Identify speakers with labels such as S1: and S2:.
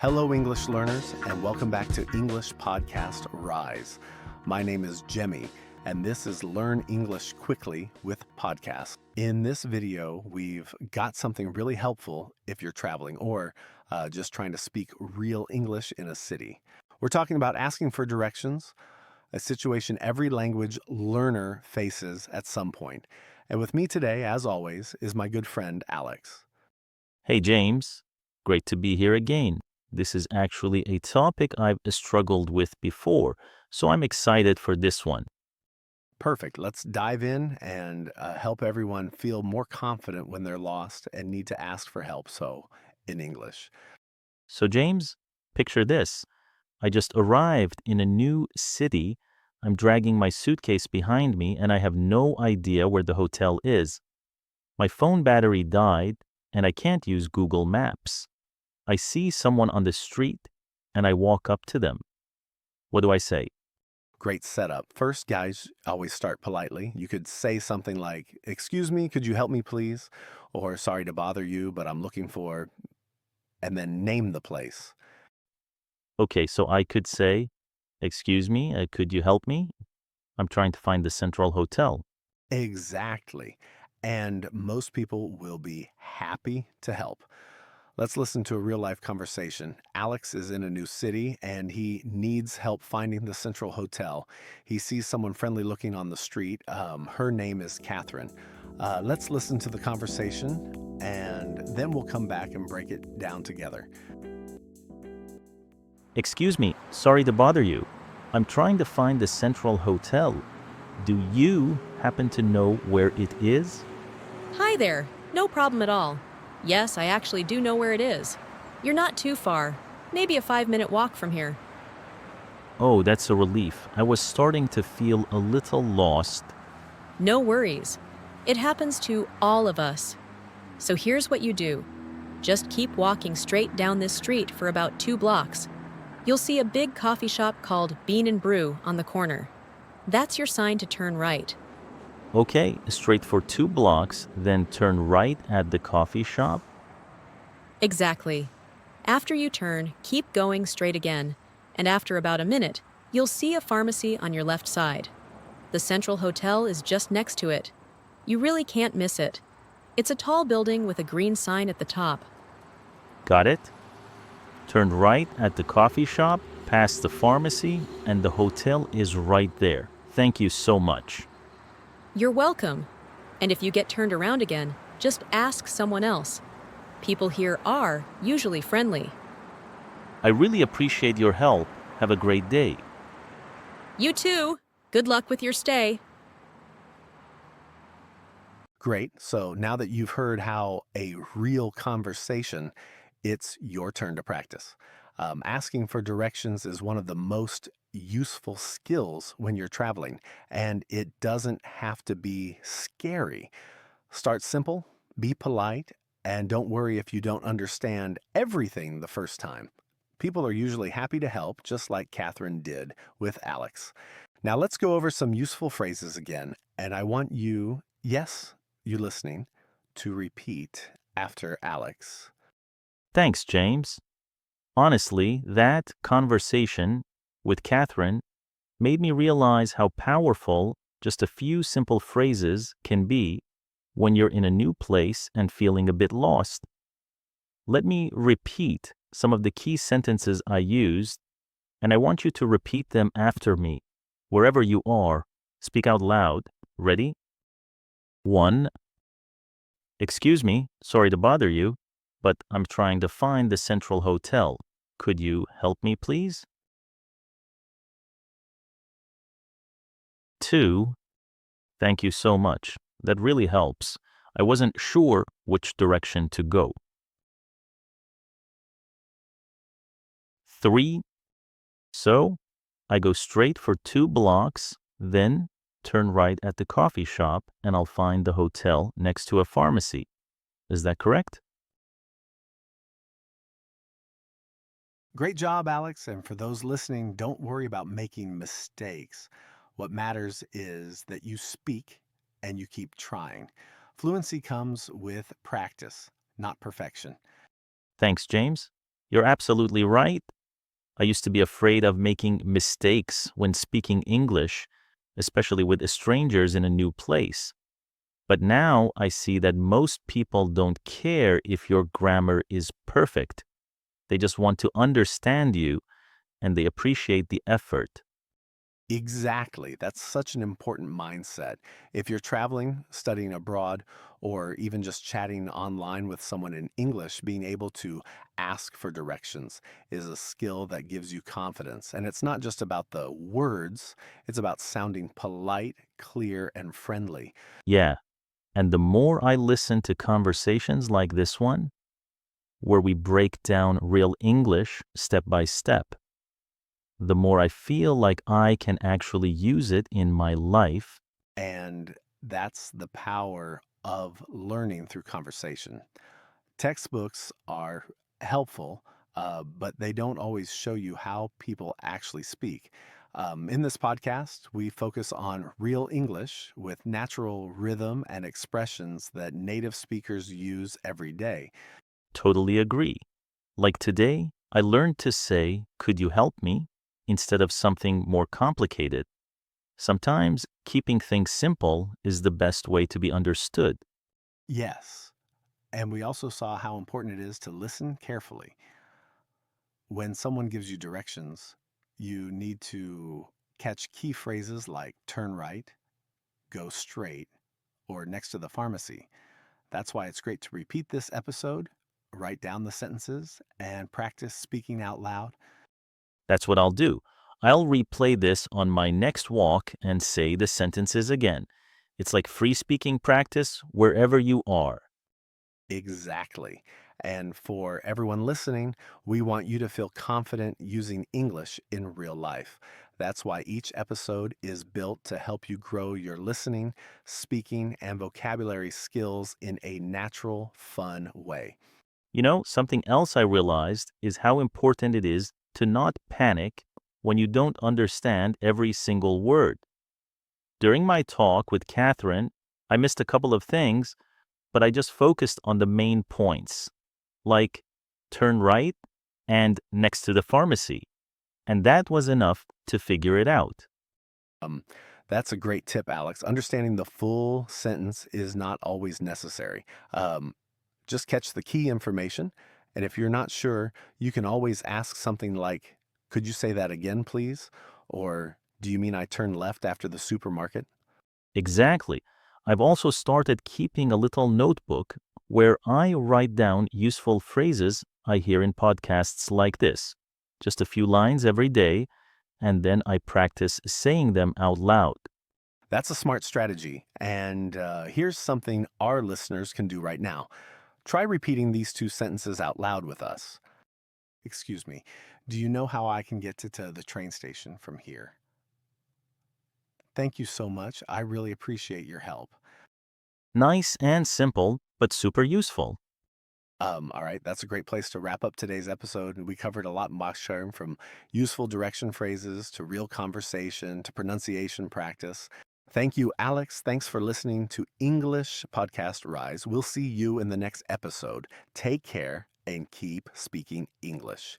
S1: Hello, English learners, and welcome back to English Podcast Rise. My name is Jemmy, and this is Learn English Quickly with Podcast. In this video, we've got something really helpful if you're traveling or just trying to speak real English in a city. We're talking about asking for directions, a situation every language learner faces at some point. And with me today, as always, is my good friend Alex.
S2: Hey James, great to be here again. This is actually a topic I've struggled with before, so I'm excited for this one.
S1: Perfect. Let's dive in and help everyone feel more confident when they're lost and need to ask for help. So, in English.
S2: So James, picture this. I just arrived in a new city. I'm dragging my suitcase behind me and I have no idea where the hotel is. My phone battery died and I can't use Google Maps. I see someone on the street and I walk up to them. What do I say?
S1: Great setup. First, guys, always start politely. You could say something like, "Excuse me, could you help me, please?" Or, "Sorry to bother you, but I'm looking for," and then name the place.
S2: Okay, so I could say, "Excuse me, could you help me? I'm trying to find the Central Hotel."
S1: Exactly. And most people will be happy to help. Let's listen to a real life conversation. Alex is in a new city and he needs help finding the Central Hotel. He sees someone friendly looking on the street. Her name is Catherine. Let's listen to the conversation and then we'll come back and break it down together.
S2: Excuse me, sorry to bother you. I'm trying to find the Central Hotel. Do you happen to know where it is?
S3: Hi there. No problem at all. Yes, I actually do know where it is. You're not too far. Maybe a 5-minute walk from here.
S2: Oh, that's a relief. I was starting to feel a little lost.
S3: No worries. It happens to all of us. So here's what you do. Just keep walking straight down this street for about 2 blocks. You'll see a big coffee shop called Bean and Brew on the corner. That's your sign to turn right.
S2: Okay, straight for 2 blocks, then turn right at the coffee shop.
S3: Exactly. After you turn, keep going straight again, and after about a minute, you'll see a pharmacy on your left side. The Central Hotel is just next to it. You really can't miss it. It's a tall building with a green sign at the top.
S2: Got it? Turn right at the coffee shop, past the pharmacy, and the hotel is right there. Thank you so much.
S3: You're welcome. And if you get turned around again, just ask someone else. People here are usually friendly.
S2: I really appreciate your help. Have a great day.
S3: You too. Good luck with your stay.
S1: Great. So now that you've heard how a real conversation, it's your turn to practice. Asking for directions is one of the most useful skills when you're traveling, and it doesn't have to be scary. Start simple, be polite, and don't worry if you don't understand everything the first time. People are usually happy to help, just like Catherine did with Alex. Now let's go over some useful phrases again, and I want you, yes, you listening, to repeat after Alex.
S2: Thanks, James. Honestly, that conversation with Catherine made me realize how powerful just a few simple phrases can be when you're in a new place and feeling a bit lost. Let me repeat some of the key sentences I used, and I want you to repeat them after me. Wherever you are, speak out loud. Ready? 1. Excuse me, sorry to bother you, but I'm trying to find the Central Hotel. Could you help me, please? 2. Thank you so much. That really helps. I wasn't sure which direction to go. 3. So, I go straight for 2 blocks, then turn right at the coffee shop, and I'll find the hotel next to a pharmacy. Is that correct?
S1: Great job, Alex. And for those listening, don't worry about making mistakes. What matters is that you speak and you keep trying. Fluency comes with practice, not perfection.
S2: Thanks, James. You're absolutely right. I used to be afraid of making mistakes when speaking English, especially with strangers in a new place. But now I see that most people don't care if your grammar is perfect. They just want to understand you and they appreciate the effort.
S1: Exactly. That's such an important mindset. If you're traveling, studying abroad, or even just chatting online with someone in English, being able to ask for directions is a skill that gives you confidence. And it's not just about the words, it's about sounding polite, clear, and friendly.
S2: Yeah, and the more I listen to conversations like this one, where we break down real English step by step, the more I feel like I can actually use it in my life.
S1: And that's the power of learning through conversation. Textbooks are helpful, but they don't always show you how people actually speak. In this podcast, we focus on real English with natural rhythm and expressions that native speakers use every day.
S2: Totally agree. Like today, I learned to say, "Could you help me?" instead of something more complicated. Sometimes keeping things simple is the best way to be understood.
S1: Yes. And we also saw how important it is to listen carefully. When someone gives you directions, you need to catch key phrases like turn right, go straight, or next to the pharmacy. That's why it's great to repeat this episode, write down the sentences, and practice speaking out loud.
S2: That's what I'll do. I'll replay this on my next walk and say the sentences again. It's like free speaking practice wherever you are.
S1: Exactly. And for everyone listening, we want you to feel confident using English in real life. That's why each episode is built to help you grow your listening, speaking, and vocabulary skills in a natural, fun way.
S2: You know, something else I realized is how important it is to not panic when you don't understand every single word. During my talk with Catherine, I missed a couple of things, but I just focused on the main points, like turn right and next to the pharmacy. And that was enough to figure it out.
S1: Um, that's a great tip, Alex. Understanding the full sentence is not always necessary. Just catch the key information. And if you're not sure, you can always ask something like, could you say that again, please? Or do you mean I turn left after the supermarket?
S2: Exactly. I've also started keeping a little notebook where I write down useful phrases I hear in podcasts like this. Just a few lines every day, and then I practice saying them out loud.
S1: That's a smart strategy. And here's something our listeners can do right now. Try repeating these two sentences out loud with us. Excuse me. Do you know how I can get to the train station from here? Thank you so much. I really appreciate your help.
S2: Nice and simple, but super useful.
S1: All right, that's a great place to wrap up today's episode. We covered a lot in Boxsharm, from useful direction phrases to real conversation to pronunciation practice. Thank you, Alex. Thanks for listening to English Podcast Rise. We'll see you in the next episode. Take care and keep speaking English.